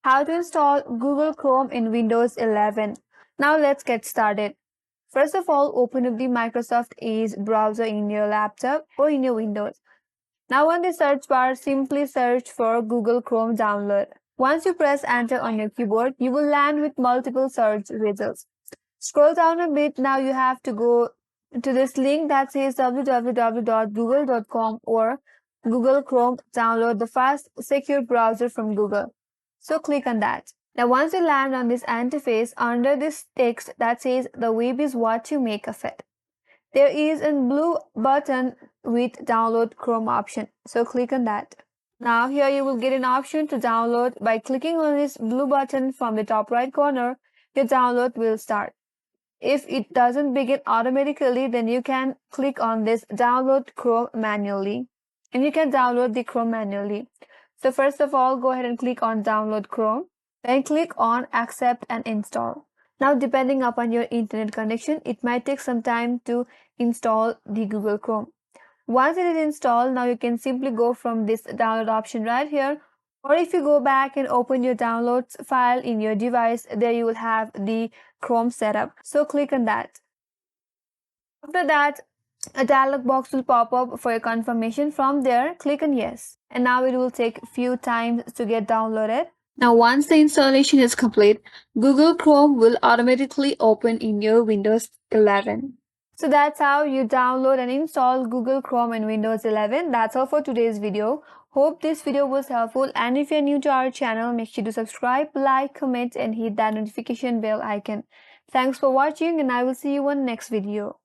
how to install Google Chrome in Windows 11. Now let's get started. First of all, open up the Microsoft Edge browser in your laptop or in your Windows. Now on the search bar, simply search for Google Chrome download. Once you press enter on your keyboard, you will land with multiple search results. Scroll down a bit. Now you have to go to this link that says www.google.com or Google Chrome download the fast secure browser from Google. So click on that. Now once you land on this interface, under this text that says the web is what you make of it, there is a blue button with download Chrome option. So click on that. Now here you will get an option to download. By clicking on this blue button from the top right corner, your download will start. If it doesn't begin automatically, then you can click on this download Chrome manually, and you can download the Chrome manually. So first of all, go ahead and click on download Chrome, then click on accept and install. Now depending upon your internet connection, it might take some time to install the Google Chrome. Once it is installed, now you can simply go from this download option right here, or if you go back and open your downloads file in your device, there you will have the Chrome setup. So click on that. After that, a dialog box will pop up for your confirmation. From there, click on yes. And now it will take a few times to get downloaded. Now once the installation is complete, Google Chrome will automatically open in your Windows 11. So that's how you download and install Google Chrome in Windows 11. That's all for today's video. Hope this video was helpful, and if you're new to our channel, make sure to subscribe, like, comment and hit that notification bell icon. Thanks for watching, and I will see you on next video.